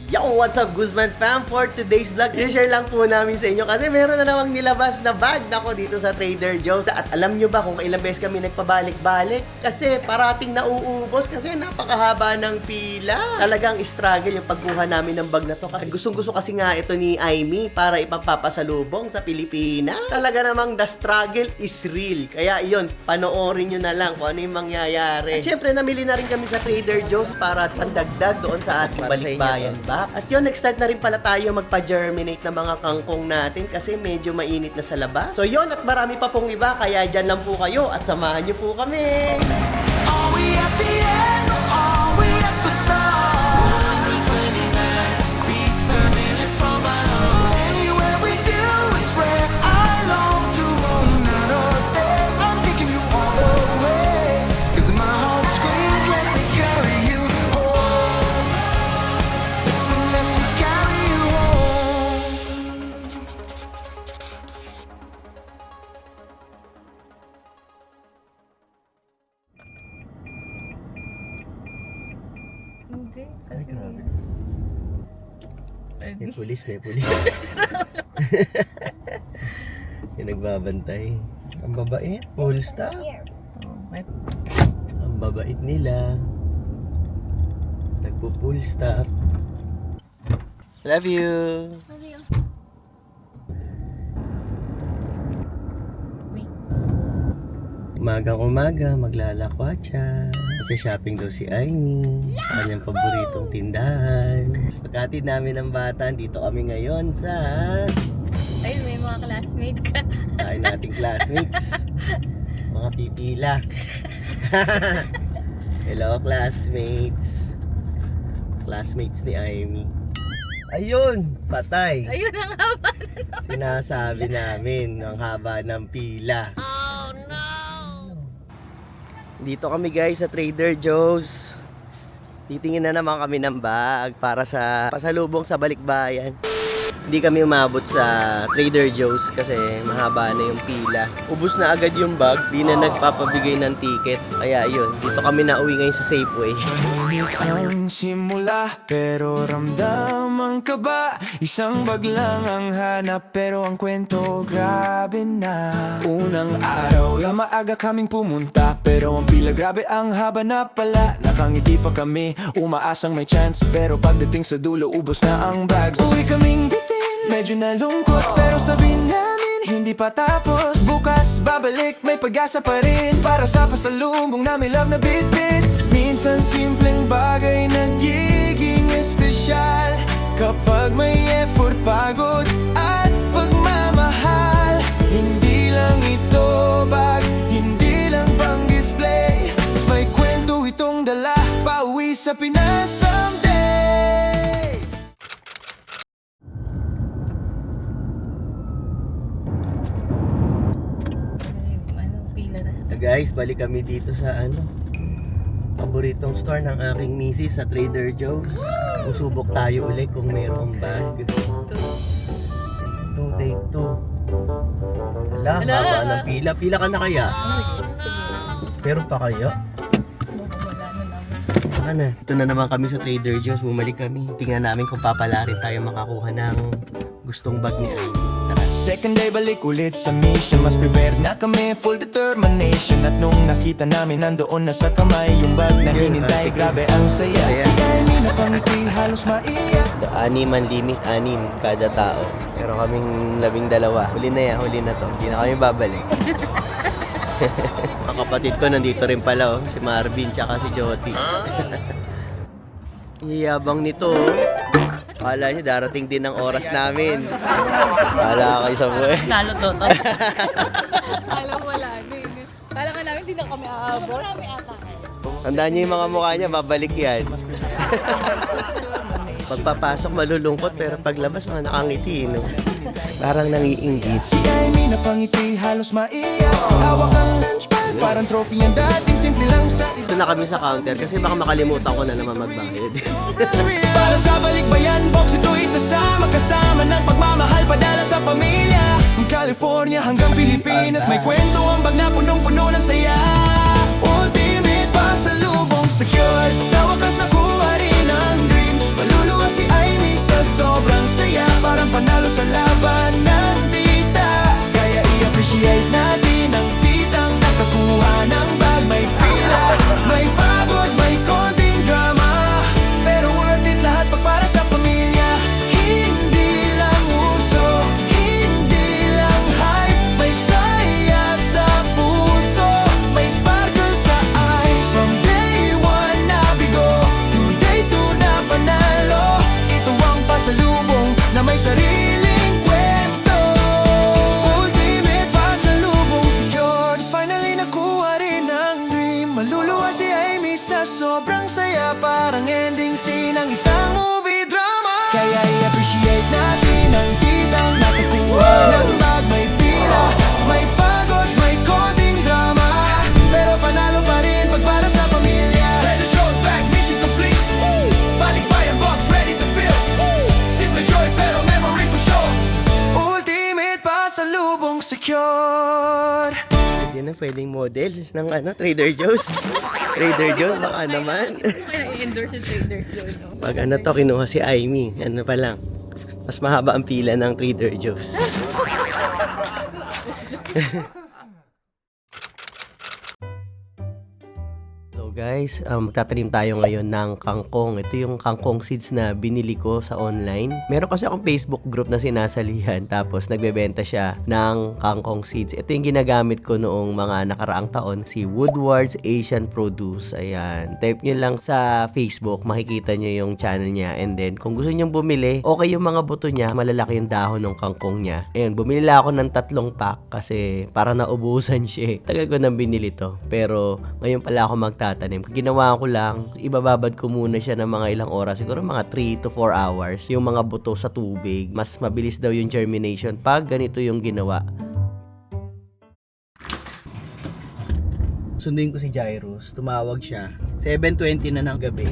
Yo, what's up Guzman fam? For today's vlog, i-share lang po namin sa inyo kasi meron na namang nilabas na bag nako dito sa Trader Joe's. At alam nyo ba kung kailang beses kami nagpabalik-balik? Kasi parating nauubos kasi napakahaba ng pila. Talagang struggle yung pagkuha namin ng bag na to. Kasi gustong-gusto kasi nga ito ni Aimee para ipagpapasalubong sa Pilipinas. Talaga namang the struggle is real. Kaya iyon, panoorin nyo na lang kung ano yung mangyayari. At syempre, namili na rin kami sa Trader Joe's para pandagdag doon sa ating balikbayan box. At yun, nag-start na rin pala tayo magpa-germinate ng mga kangkong natin kasi medyo mainit na sa labas. So yun, at marami pa pong iba, kaya dyan lang po kayo at samahan nyo po kami. Are we at the end or are we at the start? 129 beats per minute from my heart. Anywhere we do is where I long to roam. Night or day, I'm taking you all the way. 'Cause my heart screams, let me carry you home. Let me carry you home. Hindi. Ay, grabe. Ay, May pulis. Yung nagbabantay. Ang babait, full stop. oh, may Ang babait nila. Nagpo-full stop. Love you! Umagang-umaga, maglalakwatsa. Mag-shopping daw si Aimee sa kanyang paboritong tindahan. Pagkatid namin ng bata, dito kami ngayon sa Ayun, may mga classmate ka. tayo nating classmates. Mga pipila. Hello, classmates. Classmates ni Aimee. Ayun, patay. Ayun ang haba. Sinasabi namin, ang haba ng pila. Dito kami guys sa Trader Joe's. Titingin na naman kami ng bag para sa pasalubong sa balikbayan. Hindi kami umabot sa Trader Joe's kasi mahaba na yung pila. Ubus na agad yung bag, di na nagpapabigay ng ticket. Kaya yun, dito kami nauwi ngayon sa Safeway. Tahimik ang simula, pero ramdam ang kaba. Isang bag lang ang hanap, pero ang kwento grabe na. Unang araw lang maaga kaming pumunta, pero ang pila grabe ang haba na pala. Nakangiti pa kami, umaasang may chance, pero pagdating sa dulo ubos na ang bags. Uwi kaming bitin, medyo nalungkot, pero sabihin namin hindi pa tapos. Bukas babalik, may pag-asa pa rin para sa pasalubong na may love na bit-bit. Minsan simpleng bagay nagiging espesyal kapag may effort, pagod at pagmamahal. Hindi lang ito bag, hindi lang pang display. May kwento itong dala, pauwi sa Pinas someday. Ano, pila na sa Guys, balik kami dito sa paboritong store ng aking misis sa Trader Joe's. Usubok tayo ulit kung mayroong bag. Take two. Wala, Wala. haba ng pila. Pila ka na kaya? Meron pa kaya? wala na namin. Saka na. Ito na naman kami sa Trader Joe's. Bumalik kami. Tingnan namin kung papalarin tayo makakuha ng gustong bag ni Aimee. Tara. Second day balik ulit sa mission. Mas prepared na kami, full determination. At nung nakita namin nandoon na sa kamay yung bag na hinintay, grabe ang saya. Si Aimee napangiti, halos maiyak. Animan limit, 6 kada tao. Pero kaming 12. Huli na yan, huli na to. Hindi na kami babalik. Ang kapatid ko nandito rin pala, si Marvin tsaka si Joti. Iyabang nito. Akala niya darating din ang oras namin. Akala kayo sa buhay. Talo to. Alam wala din. Kala ka namin hindi na kami aabot. Marami ata. Tandaan niyo yung mga mukha niya, babalik yan. Pagpapasok malulungkot pero paglabas mga nakangiti, no? Parang nangiinggit. Si Aimee napangiti, halos maiyak. Hawak ang lunch bag, parang trophy ang dating. Simple lang sa iba. Ito na kami sa counter kasi baka makalimutan ko na naman magbayad. Para sa balikbayan box, ito'y sasama kasama ng pagmamahal padala sa pamilya. From California hanggang Pilipinas, may kwento ang bag na punong-puno ng saya. Ultimate pasalubong secured, sa wakas nakuha rin ang dream. Maluluwa si Aimee. scene ng isang movie drama. Kaya i-appreciate natin ang titang nakakuha ng bag. May pila, may pagod, may konting drama, pero panalo pa rin pag para sa pamilya. Trader Joe's back, mission complete. Balik bayan box, ready to fill. Simple joy pero memory for sure. Ultimate pasalubong secure. Yan ang pwedeng model ng Trader Joe's. Trader Joe's, baka naman. Kaya i-endorse yung Trader Joe's. No? Pag to, kinuha si Aimee. Ano pa lang. Mas mahaba ang pila ng Trader Joe's. So guys, magtatanim tayo ngayon ng kangkong. Ito yung kangkong seeds na binili ko sa online. Meron kasi akong Facebook group na sinasalihan, tapos nagbebenta siya ng kangkong seeds. Ito yung ginagamit ko noong mga nakaraang taon, si Woodward's Asian Produce. Ayan, type nyo lang sa Facebook, makikita nyo yung channel niya. And then, kung gusto nyo bumili, okay yung mga buto niya, malalaki yung dahon ng kangkong niya. Ayan, bumili lang ako ng 3 pack kasi para naubusan siya. Tagal ko nang binili to. Pero, ngayon pala ako magtatanim. Ginawa ko lang, ibababad ko muna siya ng mga ilang oras, siguro mga 3 to 4 hours, yung mga buto sa tubig. Mas mabilis daw yung germination pag ganito yung ginawa. Sundin ko si Jairus, tumawag siya. 7:20 na ng gabi.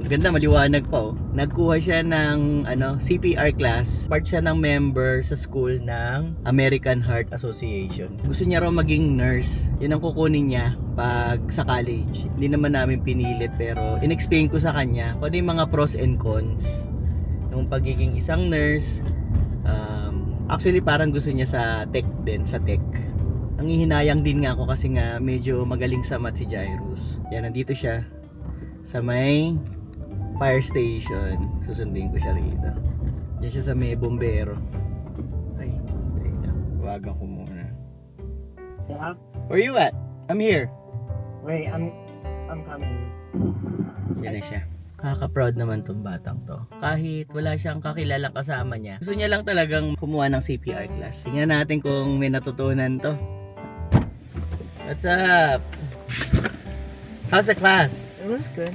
Ganda, maliwanag pa oh. Nagkuha siya ng CPR class. Part siya ng member sa school ng American Heart Association. Gusto niya raw maging nurse. Yun ang kukunin niya pag sa college. Hindi naman namin pinilit, pero in-explain ko sa kanya kung ano yung mga pros and cons ng pagiging isang nurse. Actually parang gusto niya sa tech din, sa tech. Nangihinayang din nga ako kasi nga medyo magaling sa math si Jairus. Yan, nandito siya sa may fire station. Susundin ko siya rito. Diyan siya sa may bombero. Ay, teka. Tawagan ko muna. Yeah. Where you at? I'm here. Wait, I'm coming. Diyan na siya. Nakaka-proud naman tong batang to. Kahit wala siyang kakilalang kasama niya, gusto niya lang talagang kumuha ng CPR class. Tingnan natin kung may natutunan to. What's up? How's the class? It was good.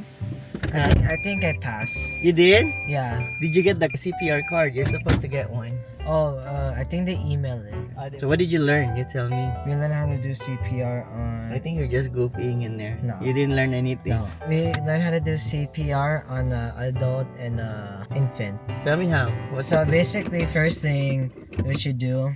Huh? I think I passed. You did? Yeah. Did you get the CPR card? You're supposed to get one. Oh, I think they emailed it. So what did you learn? You tell me. We learned how to do CPR on. I think you're just goofing in there. No. You didn't learn anything. No. We learned how to do CPR on adult and infant. Tell me how. What's So up? basically, first thing what you do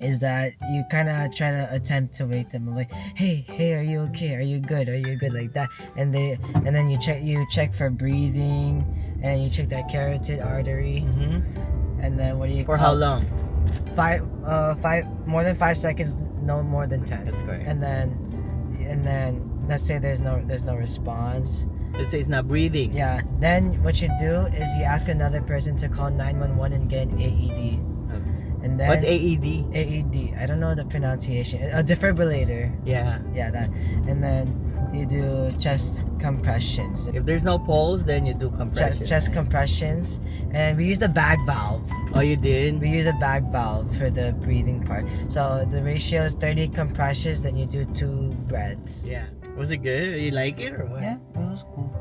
is that you kind of try to attempt to wake them up, like, hey, are you okay? Are you good? Like that, and then you check for breathing, and you check that carotid artery, Mhm. and then what do you For how long? Five more than 5 seconds, no more than 10. That's correct. And then let's say there's no response. Let's say it's not breathing. Yeah. Then what you do is you ask another person to call 911 and get an AED. And then What's AED? AED? I don't know the pronunciation. A defibrillator. Yeah. Yeah, that. And then you do chest compressions. If there's no pulse, then you do compression. Chest compressions, and we use the bag valve. Oh, you did? We use a bag valve for the breathing part. So the ratio is 30 compressions, then you do 2 breaths. Yeah. Was it good? You like it or what? Yeah, it was cool.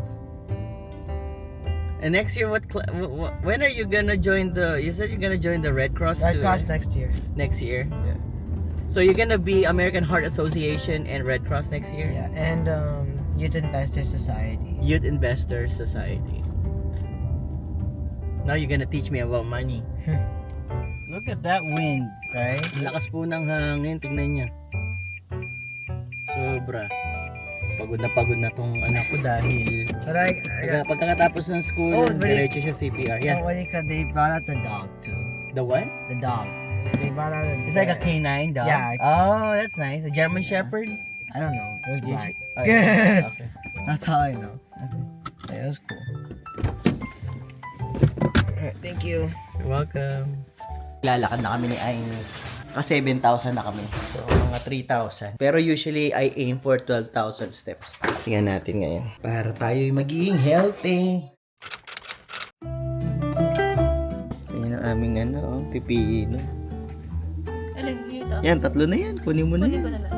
And next year, when are you gonna join you said you're gonna join the Red Cross Red too, Cross right? next year. Next year? Yeah. So you're gonna be American Heart Association and Red Cross next year? Yeah, and Youth Investor Society. Youth Investor Society. Now you're gonna teach me about money. Look at that wind. Right? Ang lakas po ng hangin, tingnan niya. Sobra. Pagod na tong anak ko dahil But I got, pagkatapos ng school, Oh, really? diretso siya CPR. Yeah. what do you call, they brought out the dog too. The what? The dog. They brought out It's like a canine dog. Yeah. Oh, that's nice. A German Shepherd. I don't know. It was You black. should- oh, yeah. Okay. That's all I know. Yeah, it was cool. Alright, thank you. You're welcome. Lalakad na kami ni Aimee. 7,000 na kami. So, mga 3,000. Pero usually, I aim for 12,000 steps. Tingnan natin ngayon. Para tayo magiging healthy. Ayan ang aming pipino. Alin, dito? Yan, 3 na yan. Kunin mo na Kunin yan. ko na lang.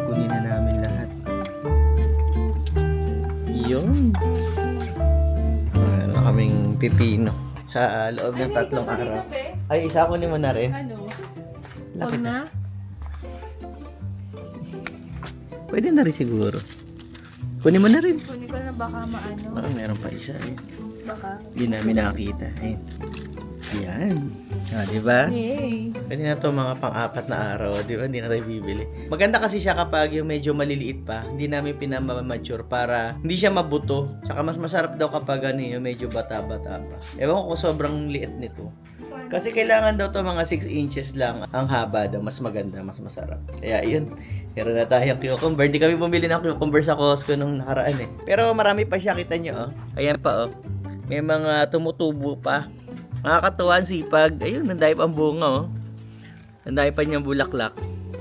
Kunin na namin lahat. Ayun. Meron na kaming pipino sa loob ng 3 araw. Ay, isa kunin mo na rin. Ano? Laki Huwag na? Pwede na rin siguro. Kunin mo na rin. Kunin ko na baka maano. Oh, meron pa isa eh. Baka. Hindi namin nakakita. Ayun. Yan. Ah, di ba? Yay! Pwede na to mga pang-4 na araw, di ba? Hindi na tayo bibili. Maganda kasi siya kapag yung medyo maliliit pa, hindi namin pinamamature para hindi siya mabuto. Saka mas masarap daw kapag ano, yung medyo bata-bata pa. Ewan ko kung sobrang liit nito. Kasi kailangan daw to mga 6 inches lang ang haba daw. Mas maganda, mas masarap. Kaya yun. Meron na tayong cucumber. Di kami bumili ng cucumber sa Costco nung nakaraan eh. Pero marami pa siya, kita nyo oh. Ayan pa oh. May mga tumutubo pa. Nakakatuwa ang sipag. Ayun, nandayo pa ang bunga, oh. Nandayo pa niyang bulaklak.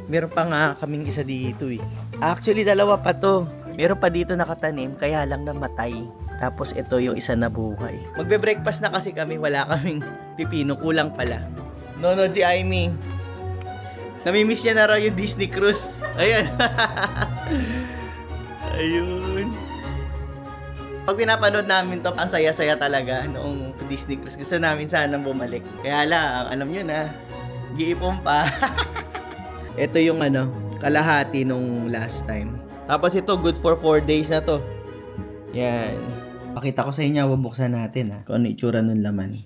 Meron pa nga kaming isa dito, eh. Actually, 2 pa to. Meron pa dito nakatanim, kaya lang namatay. Tapos ito yung isa na buhay. Magbe-breakfast na kasi kami, wala kaming pipino. Kulang pala. No, si Aimee. Namimiss niya na raw yung Disney Cruise. Ayan. Ayun. Pag pinapanood namin to, ang saya-saya talaga noong Disney Cruise. Gusto namin sanang bumalik. Kaya lang, alam nyo na, giipon pa. Ito yung ano, kalahati nung last time. Tapos ito, good for 4 days na to. Yan. Pakita ko sa inyo, bubuksan natin ha. Kung ano itsura ng laman.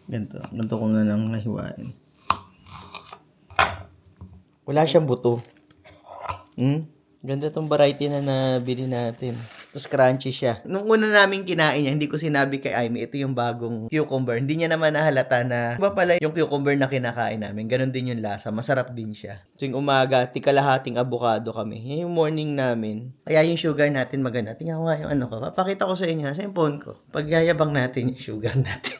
Ganito. Ganito ko na lang nahiwain. Wala siyang buto. Ganda tong variety na nabili natin. Tapos crunchy siya. Nung una namin kinain niya, hindi ko sinabi kay Aimee, ito yung bagong cucumber. Hindi niya naman nahalata na iba pala yung cucumber na kinakain namin. Ganon din yung lasa. Masarap din siya. Tuwing umaga, tikalahating avocado kami. Yan yung morning namin. Kaya yung sugar natin maganda. Tingnan ko nga yung ano ko. Papakita ko sa inyo sa yung phone ko. Pagyayabang natin yung sugar natin.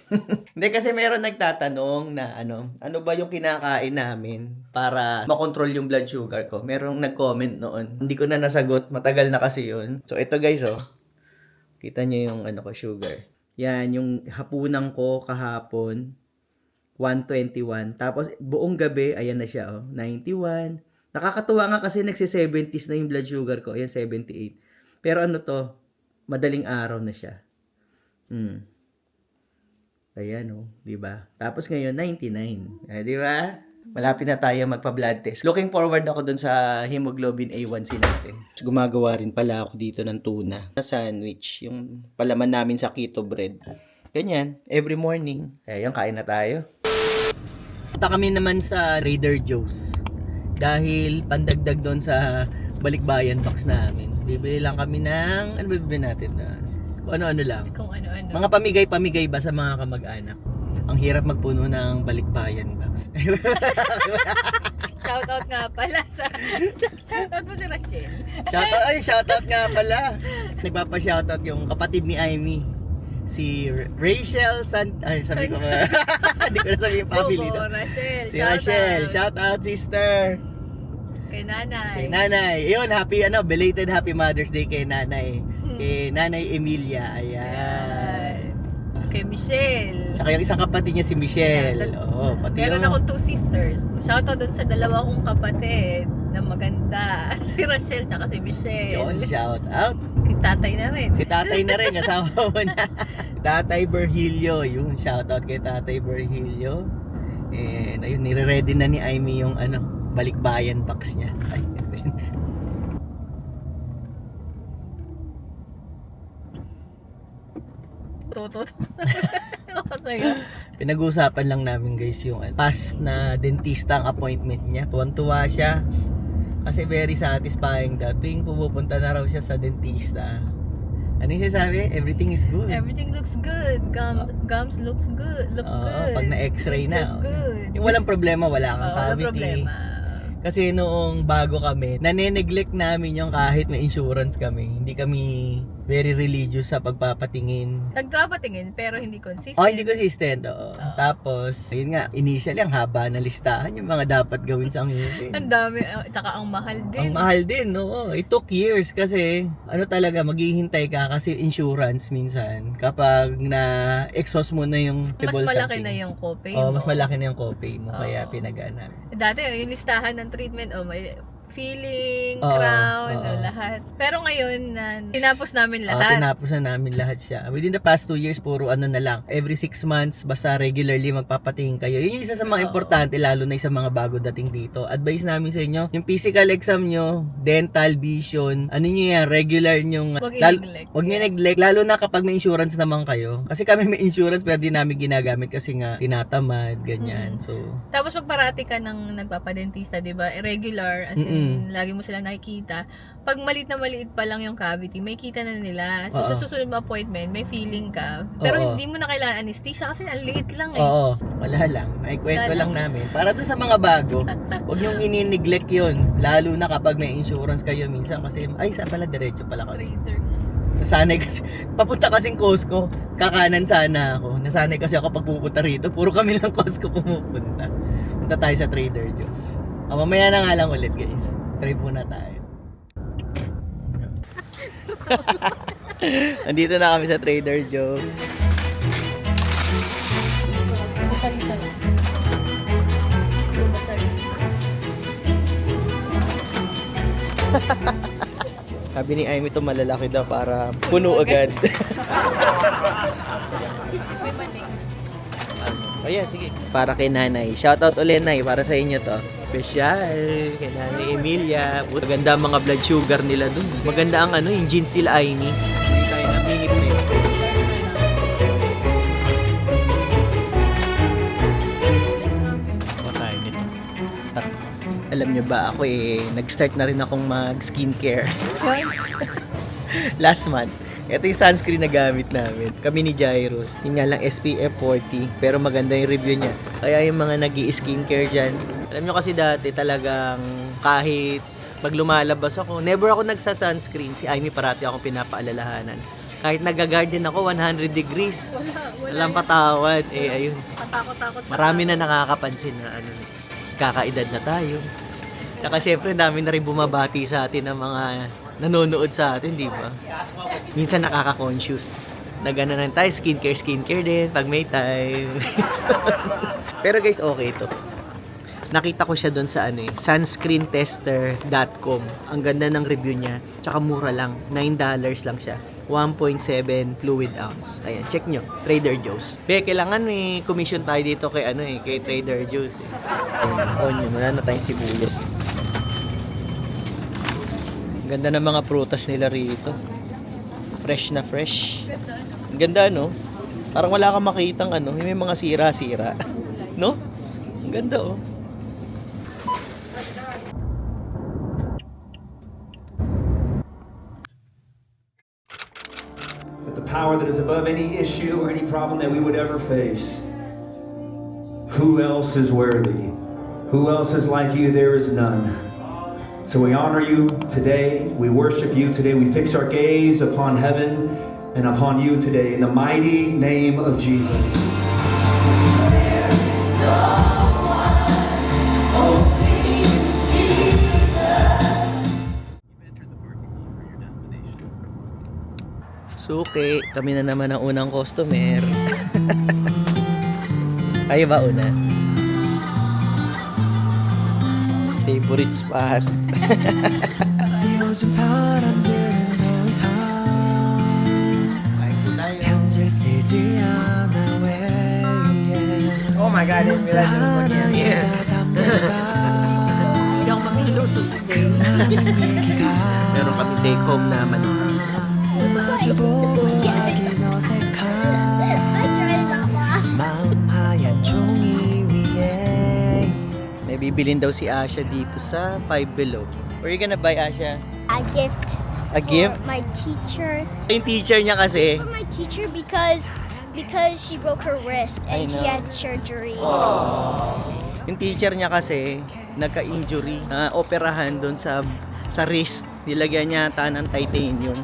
Hindi kasi meron nagtatanong na ano ba yung kinakain namin para makontrol yung blood sugar ko. Merong nag-comment noon. Hindi ko na nasagot. Matagal na kasi yun. So ito guys, oh. Kita niyo yung ano ko, sugar. Yan, yung hapunan ko kahapon, 121. Tapos, buong gabi, ayan na siya, oh. 91. Nakakatuwa nga kasi nagsi-70s na yung blood sugar ko. Ayan, 78. Pero ano to, madaling araw na siya. Ayan, oh. Diba? Tapos ngayon, 99. Di ba? Malapit na tayo magpa-blood test. Looking forward ako dun sa hemoglobin A1C natin. Gumagawa rin pala ako dito ng tuna na sandwich. Yung palaman namin sa keto bread. Ganyan, every morning. Kaya yung kain na tayo. Punta kami naman sa Trader Joe's. Dahil pandagdag doon sa balikbayan box namin. Bibili lang kami ng, ano bibili natin na? Kung ano-ano lang. Kung ano-ano. Mga pamigay-pamigay ba sa mga kamag-anak? Ang hirap magpuno ng balikbayan box. Shoutout nga pala sa... Shoutout mo si Rachel. Shoutout nga pala. Nagpapa-shoutout yung kapatid ni Aimee. Si Rachel sabi ko ba? Hindi ko na sabi yung family. Oo, Rachel. Si Rachel. Shoutout, sister. Kay nanay. Kay nanay. Yun, belated happy Mother's Day kay nanay. Kay nanay Emilia. Ayan. Kay Michelle. Tsaka yung isang kapatid niya si Michelle. Oo, pati Meron yung- akong 2 sisters. Shoutout dun sa 2 kong kapatid na maganda. Si Rachel tsaka si Michelle. Yun, shout out. Si tatay na rin. Si tatay na rin, kasama mo na. Tatay Virgilio, yun, shoutout kay Tatay Virgilio. And ayun, nire-ready na ni Aimee yung balikbayan box niya. Ay, yun. Tutot. Masaya. Pinag-uusapan lang namin guys yung past na dentista ang appointment niya. Tuwan-tuwa siya. Kasi very satisfying daw. Tuwing pumupunta na raw siya sa dentista. Ano yung sinasabi? Everything is good. Everything looks good. Gums looks good. Look Oo, good. pag na-x-ray na. Look good. Yung walang problema, wala kang Walang cavity. problema. Kasi noong bago kami, nane-neglect namin yung kahit may insurance kami. Hindi kami very religious sa pagpapatingin. Nagpapatingin pero hindi consistent. Oh, hindi consistent. Oo. Tapos, yun nga, initially, ang haba na listahan yung mga dapat gawin sa ngipin. Ang dami, tsaka ang mahal din. Ang mahal din, oo. It took years kasi, maghihintay ka kasi insurance minsan. Kapag na-exhaust mo na yung Mas table malaki something. na yung copay Oh, mo. mas malaki na yung copay mo. Kaya Oo. pinag-aanap. Dati, yung listahan ng treatment, may feeling, Oo, crown, oo. lahat. Pero ngayon, tinapos namin Ah, lahat. tinapos na namin lahat siya. Within the past 2 years, puro ano na lang. Every 6 months, basta regularly magpapatingin kayo. Yun yung isa sa mga Oo. importante, lalo na sa mga bago dating dito. Advice namin sa inyo, yung physical exam nyo, dental, vision, ano nyo yan, regular nyong... Huwag lal- i-neglect. Huwag nyo neglect, lalo na kapag may insurance naman kayo. Kasi kami may insurance, pero di namin ginagamit kasi nga tinatamad, ganyan. So, Tapos magparati ka ng nagpapadentista, di ba? Regular, as in, lagi mo sila nakikita. Pag maliit na maliit pa lang yung cavity, may kita na nila. So, sa Oo. susunod mo appointment, may feeling ka. Pero Oo. hindi mo na kailangan anesthesia kasi ang liit lang eh. oo, wala lang. May kwento Wala lang namin. Para doon sa mga bago, huwag nyong ini-neglect yun. Lalo na kapag may insurance kayo minsan kasi, ay, saan pala, diretso pala ko. Traders. Nasanay kasi, papunta kasing Costco, kakanan sana ako. Nasanay kasi ako pag pupunta rito, puro kami lang Costco pumupunta. Punta tayo sa Trader Joe's. Mamaya na nga lang ulit guys. Try muna tayo. Andito na kami sa Trader Joe's. Bukal-isa lang. Bukal. Sabi ni Amy ito malalaki daw para puno agad. May maning. Oh yeah, sige. Para kay Nanay. Shoutout ulit, Nay. Para sa inyo to. Special. Kay Nanay Emilia. Maganda ang mga blood sugar nila dun. Maganda ang ano, yung jeans nila Amy. Hindi tayo na mini press. Ako tayo nito. Alam nyo ba, ako nag-start na rin akong mag-skincare. Last month. Ito yung sunscreen na gamit namin. Kami ni Jairus. Yung nga lang SPF 40. Pero maganda yung review niya. Kaya yung mga nag-i-skincare dyan. Alam nyo kasi dati talagang kahit pag lumalabas ako, never ako nagsa-sunscreen. Si Amy parati akong pinapaalalahanan. Kahit nag-garden ako, 100 degrees. Wala Walang yan. patawad. Ayun. Katakot-takot sa Marami na nakakapansin na kakaedad na tayo. Tsaka syempre, dami na rin bumabati sa atin ng mga nanonood sa atin, di ba? Minsan nakaka-conscious. Na gano'n rin tayo, skincare din pag may time. Pero guys, okay to. Nakita ko siya doon sa sunscreentester.com. Ang ganda ng review niya. Tsaka mura lang. $9 lang siya. 1.7 fluid ounce. Ayan, check nyo. Trader Joe's. Kailangan may commission tayo dito kay kay Trader Joe's. Ayan, on yun. Wala na tayong sibuyas. Ang ganda ng mga prutas nila rito. Fresh na fresh. Ang ganda, no? Parang wala kang makitang may mga sira-sira. No? Ang ganda, oh. But the power that is above any issue or any problem that we would ever face. Who else is worthy? Who else is like you? There is none. So we honor you today. We worship you today. We fix our gaze upon heaven and upon you today in the mighty name of Jesus. Suki, kami na naman ang unang customer. Kayo ba una? Favorite spot. 요즘 사람들은 더 이상 Kain po tayo. 편지를 쓰지 않아 왜 Oh my God, it's 문자 하나에다 Yeah. 담겨가 Hindi ako magluluto today. 많은 얘기가 Meron kami take home naman. 마주보고 하긴 어색한 마음 하얀 종이 위에 May bibilin daw si Asha dito sa Five Below. Where are you gonna buy, Asha? A gift. A gift? For my teacher. Yung teacher niya kasi, For my teacher because she broke her wrist I and she know. had surgery. yung teacher niya kasi, nagka-injury, operahan doon sa wrist. Nilagyan niya ata ng titanium.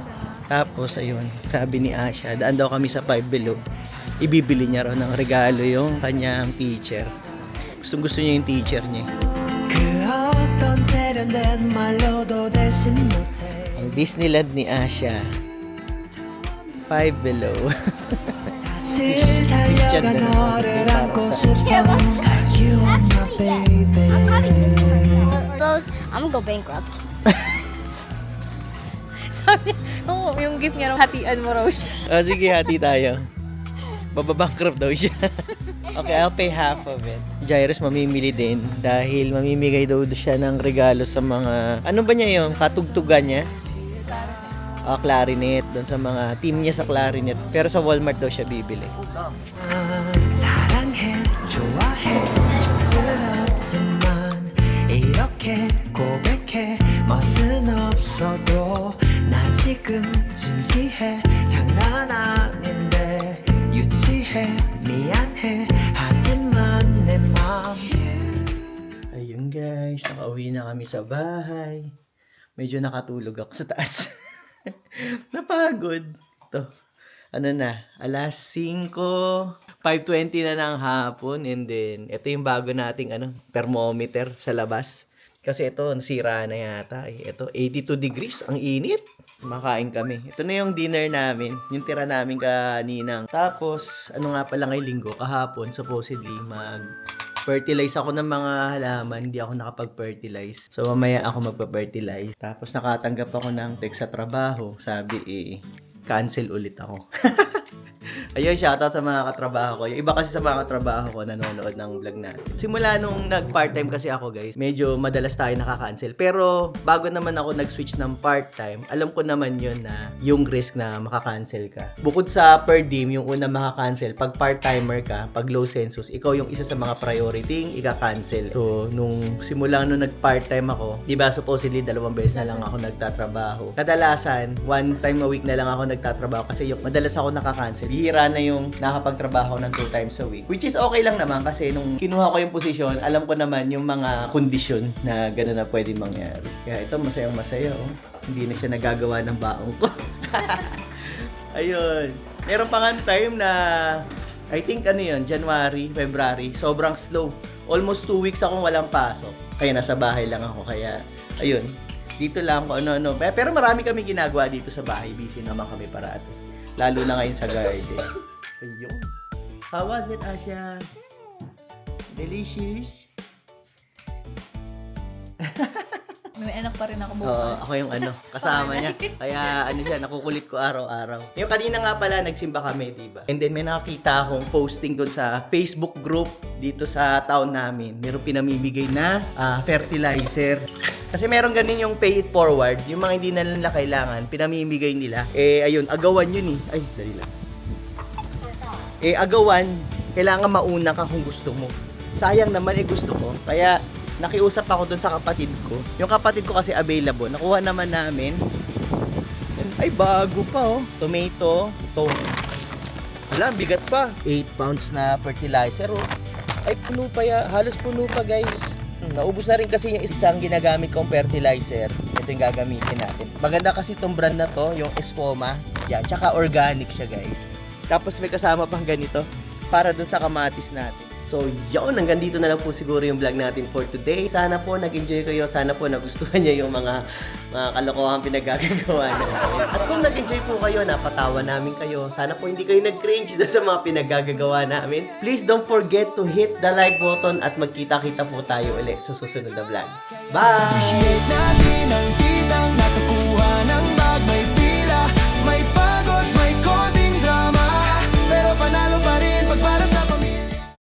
Tapos, ayun, sabi ni Asha, daan daw kami sa Five Below. Ibibili niya raw ng regalo yung kanyang teacher. Gustong gusto niya yung teacher niya. 그 어떤 세련된 말로도 대신 못해 Ang Disneyland ni Asha. Five Below. 사실 달려가 너를 안고 싶어 Cause you are my baby those, I'm gonna go bankrupt. Sabi, oh, yung gift niya, hatian mo raw siya. Sige, hati tayo. Bababankrupt daw siya. Okay, I'll pay half of it. Jairus mamimili din dahil mamimigay daw siya ng regalo sa mga... Ano ba niya yung katugtugan niya? Clarinet. Doon sa mga team niya sa clarinet. Pero sa Walmart daw siya bibili. 사랑해 좋아해 촌스럽지만 이렇게 고백해 멋은 없어도 난 지금 진지해 장난 아닌데 유치해 미안해 하지만 내 맘 Ayun guys, nakauwi na kami sa bahay. Medyo nakatulog ako sa taas. Napagod. Ito. Ano na, alas 5, 5:20 na ng hapon, and then, ito yung bago nating thermometer sa labas. Kasi ito, nasira na yata. Ito, 82 degrees, ang init. Makain kami. Ito na yung dinner namin, yung tira namin kaninang. Tapos, ano nga pala ngayong linggo, kahapon, supposedly, fertilize ako ng mga halaman, hindi ako nakapag-fertilize. So, mamaya ako magpa-fertilize. Tapos, nakatanggap ako ng text sa trabaho. Sabi, cancel ulit ako. Ayun, shoutout sa mga katrabaho ko. Yung iba kasi sa mga katrabaho ko nanonood ng vlog natin. Simula nung nag-part-time kasi ako, guys, medyo madalas tayo nakaka-cancel. Pero bago naman ako nag-switch ng part-time, alam ko naman yun na yung risk na maka-cancel ka. Bukod sa per diem, yung una maka-cancel, pag part-timer ka, pag low census, ikaw yung isa sa mga priority ika-cancel. So, nung simula nung nag-part-time ako, di ba supposedly 2 beses na lang ako nagtatrabaho. Kadalasan, 1 time a week na lang ako nagtatrabaho kasi yung madalas ako nakaka-cancel. Bihira na yung nakapagtrabaho ng 2 times a week. Which is okay lang naman kasi nung kinuha ko yung posisyon, alam ko naman yung mga kondisyon na gano'n na pwede mangyari. Kaya ito, masayang masaya, oh. Hindi na siya nagagawa ng baong ko. Ayun. Meron pa nga time na, I think January, February, sobrang slow. Almost 2 weeks akong walang pasok. Kaya nasa bahay lang ako. Kaya, ayun. Dito lang ako, ano. Pero marami kami ginagawa dito sa bahay. Busy naman kami parati. Lalo na ngayon sa garden. Ayun. How was it, Asya? Delicious? May anak pa rin ako Oo, bukas. ako yung kasama niya. Kaya siya, nakukulit ko araw-araw. Yung kanina nga pala, nagsimba kami, diba? And then may nakakita akong posting doon sa Facebook group dito sa town namin. Meron pinamimigay na fertilizer. Kasi meron ganin yung pay it forward, yung mga hindi na nila kailangan, pinamimigay nila. Ayun, agawan yun eh. Ay, dali lang. Agawan, kailangan mauna ka kung gusto mo. Sayang naman gusto ko. Kaya, nakiusap ako dun sa kapatid ko. Yung kapatid ko kasi available. Nakuha naman namin. Ay, bago pa oh. Tomato, wala, bigat pa. 8 pounds na fertilizer oh. Ay, puno pa halos puno pa guys. Naubos na rin kasi yung isang ginagamit kong fertilizer. Ito yung gagamitin natin. Maganda kasi itong brand na to, yung Espoma. Yan, tsaka organic siya guys. Tapos may kasama pang ganito para dun sa kamatis natin. So yun, hanggang dito na lang po siguro yung vlog natin for today. Sana po nag-enjoy kayo, sana po nagustuhan niyo yung mga kalokohan pinagagagawa namin. At kung nag-enjoy po kayo, napatawa namin kayo, sana po hindi kayo nag-cringe doon sa mga pinagagagawa namin. Please don't forget to hit the like button at magkita-kita po tayo ulit sa susunod na vlog. Bye! appreciate natin